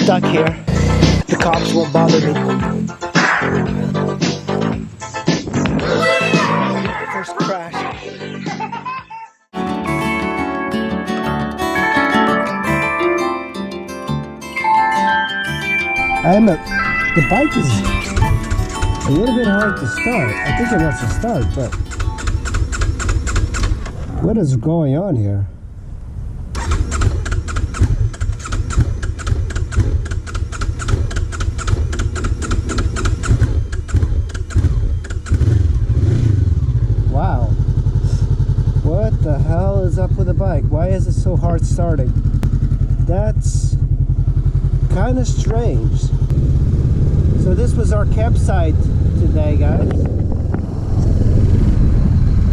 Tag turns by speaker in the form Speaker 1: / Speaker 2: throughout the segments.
Speaker 1: stuck here. The cops won't bother me. First crash. The bike is a little bit hard to start. I think it wants to start, but what is going on here? Wow. What the hell is up with the bike? Why is it so hard starting? That's kind of strange. So this was our campsite today, guys.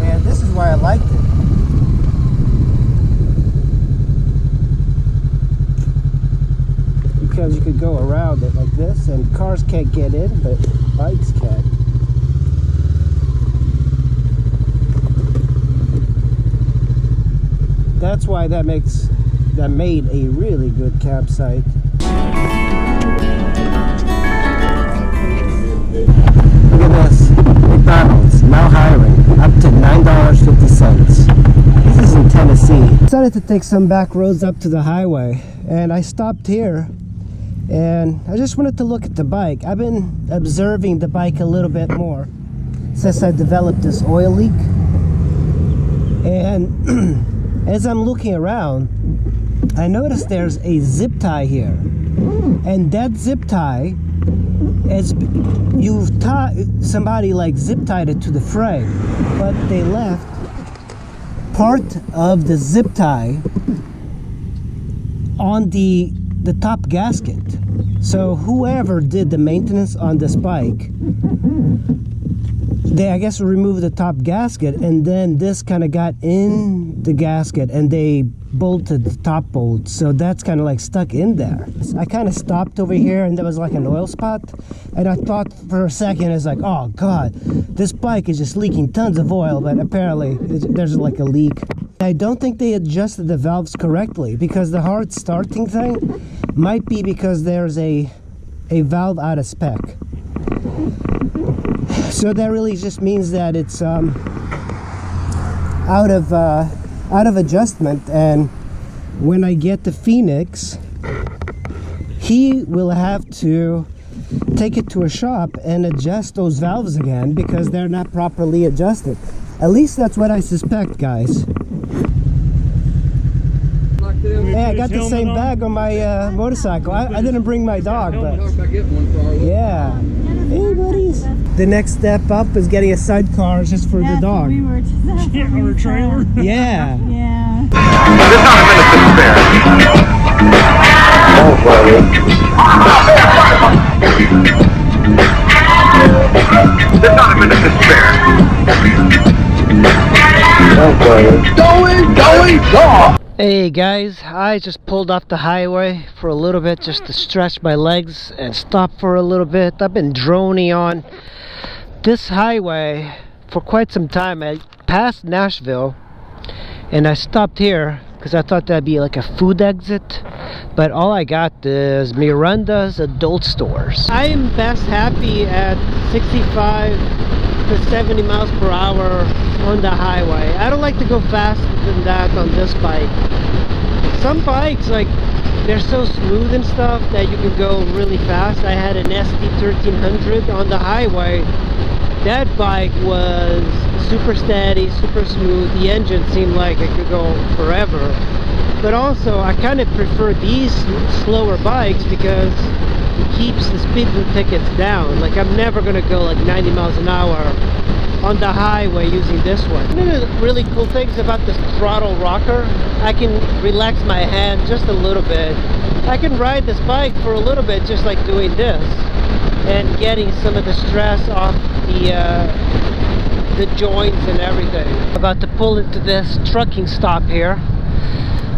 Speaker 1: And this is why I liked it. Because you could go around it like this, and cars can't get in, but bikes can. That's why that made a really good campsite. Look at this. McDonald's now hiring up to $9.50. This is in Tennessee. I decided to take some back roads up to the highway, and I stopped here and I just wanted to look at the bike. I've been observing the bike a little bit more since I developed this oil leak, and as I'm looking around, I noticed there's a zip tie here, and that zip tie is somebody like zip tied it to the frame, but they left part of the zip tie on the top gasket. So whoever did the maintenance on this bike, they, I guess, removed the top gasket, and then this kind of got in the gasket and they bolted the top bolt, so that's kind of like stuck in there. I kind of stopped over here and there was like an oil spot, and I thought for a second, it's like, oh god, this bike is just leaking tons of oil, but apparently there's like a leak. I don't think they adjusted the valves correctly, because the hard starting thing might be because there's a valve out of spec. So that really just means that it's out of adjustment, and when I get to Phoenix, he will have to take it to a shop and adjust those valves again because they're not properly adjusted. At least that's what I suspect, guys. Hey, I got the same bag on my motorcycle. I didn't bring my dog, but yeah. Hey, buddies. The next step up is getting a sidecar just for the dog.
Speaker 2: Or a trailer?
Speaker 1: Yeah.
Speaker 2: Yeah.
Speaker 3: There's not a minute to spare. Don't worry. There's not a minute to spare. Don't worry. Going, go!
Speaker 1: Hey guys, I just pulled off the highway for a little bit just to stretch my legs and stop for a little bit. I've been droning on this highway for quite some time. I passed Nashville and I stopped here because I thought that'd be like a food exit, but all I got is Miranda's adult stores. I am best happy at 65 to 70 miles per hour on the highway. I don't like to go faster than that on this bike. Some bikes, like, they're so smooth and stuff that you can go really fast. I had an ST1300 on the highway. That bike was super steady, super smooth. The engine seemed like it could go forever. But also, I kind of prefer these slower bikes because it keeps the speeding tickets down. Like, I'm never gonna go like 90 miles an hour on the highway using this one. One of the really cool things about this throttle rocker, I can relax my hand just a little bit. I can ride this bike for a little bit just like doing this and getting some of the stress off the joints and everything. I'm about to pull into this trucking stop here.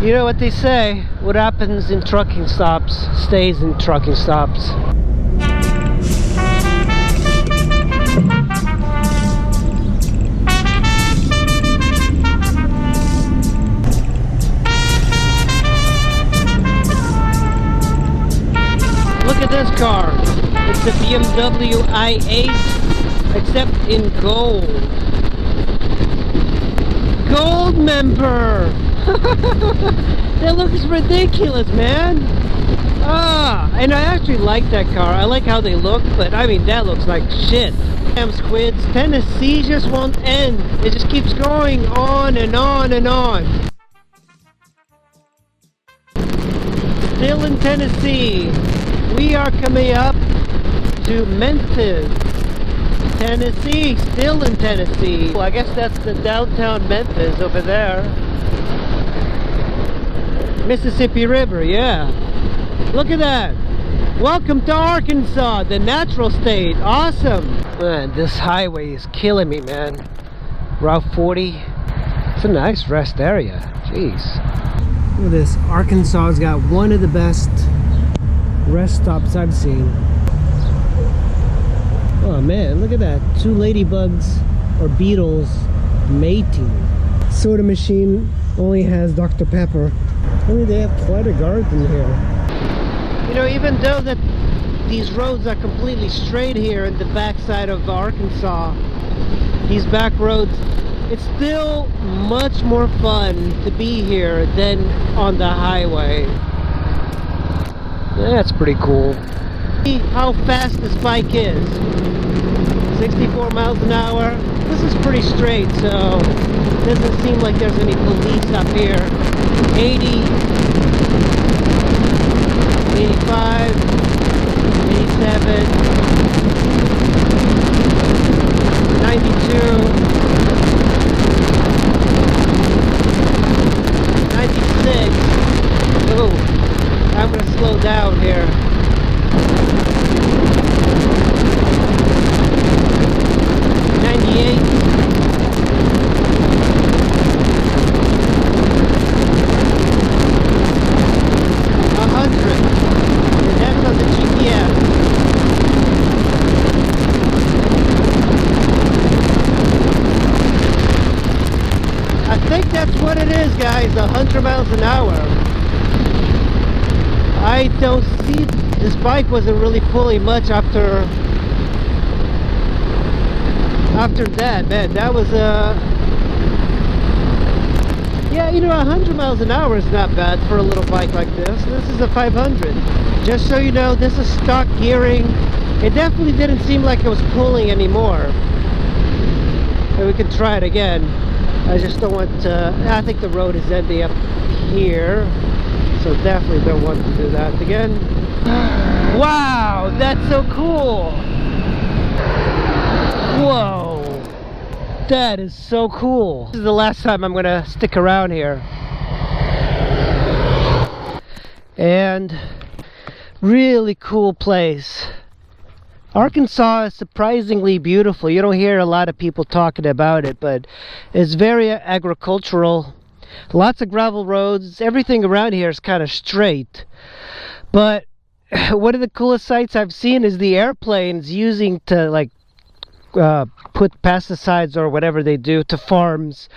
Speaker 1: You know what they say, what happens in trucking stops stays in trucking stops. the BMW i8, except in gold. Gold member! That looks ridiculous, man! Ah, and I actually like that car. I like how they look, but I mean, that looks like shit. Damn squids, Tennessee just won't end. It just keeps going on and on and on. Still in Tennessee. We are coming up to Memphis, Tennessee. Still in Tennessee. Well, I guess that's the downtown Memphis over there. Mississippi River, yeah. Look at that. Welcome to Arkansas, the natural state. Awesome. Man, this highway is killing me, man. Route 40. It's a nice rest area. Jeez. Look at this. Arkansas has got one of the best rest stops I've seen. Oh man, look at that. Two ladybugs or beetles mating. Soda machine only has Dr. Pepper. I mean, they have quite a garden here. You know, even though that these roads are completely straight here in the backside of Arkansas, these back roads, it's still much more fun to be here than on the highway. That's pretty cool. See how fast this bike is. 64 miles an hour. This is pretty straight, so it doesn't seem like there's any police up here. 80, 85, 87, 92, 96. Oh, I'm gonna slow down here. 98. 100. And that's on the GPS. I think that's what it is, guys. 100 miles an hour. I don't see, this bike wasn't really pulling much after that, man. That was yeah, you know, 100 miles an hour is not bad for a little bike like this. This is a 500. Just so you know, this is stock gearing. It definitely didn't seem like it was pulling anymore. And we can try it again. I just don't want to, I think the road is ending up here, so definitely don't want to do that again. Wow, that's so cool. Whoa, that is so cool. This is the last time I'm gonna stick around here. And really cool place. Arkansas is surprisingly beautiful. You don't hear a lot of people talking about it, but it's very agricultural. Lots of gravel roads. Everything around here is kind of straight. But one of the coolest sights I've seen is the airplanes using to like put pesticides or whatever they do to farms.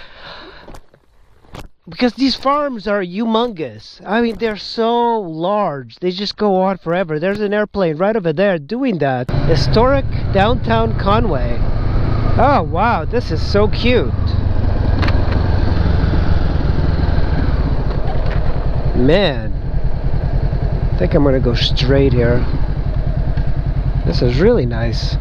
Speaker 1: Because these farms are humongous. I mean, they're so large. They just go on forever. There's an airplane right over there doing that. Historic downtown Conway. Oh, wow. This is so cute. Man. I think I'm going to go straight here. This is really nice.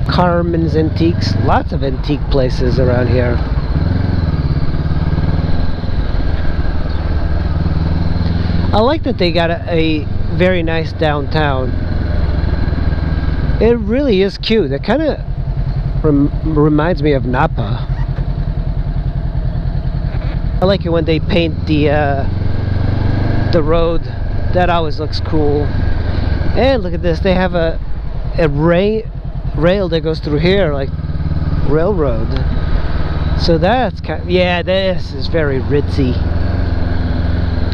Speaker 1: Carmen's Antiques, lots of antique places around here. I like that they got a very nice downtown. It really is cute. It kind of reminds me of Napa. I like it when they paint the road. That always looks cool. And look at this, they have a rail that goes through here, like railroad. So that's kind of, yeah, this is very ritzy.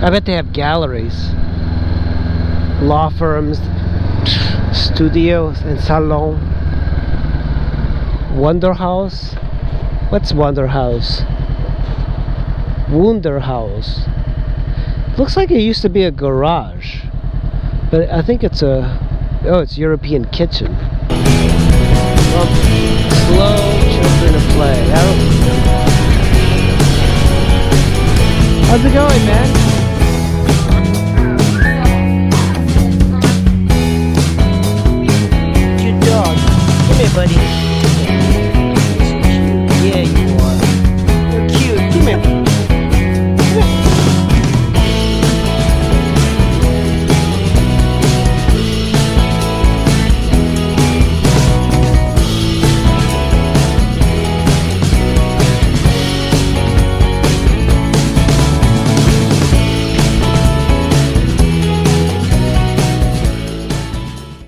Speaker 1: I bet they have galleries, law firms, studios and salon. Wonder House. What's Wonder House? Wunder House. Looks like it used to be a garage. But I think it's a, oh, it's European kitchen. Slow children of play. How's it going, man?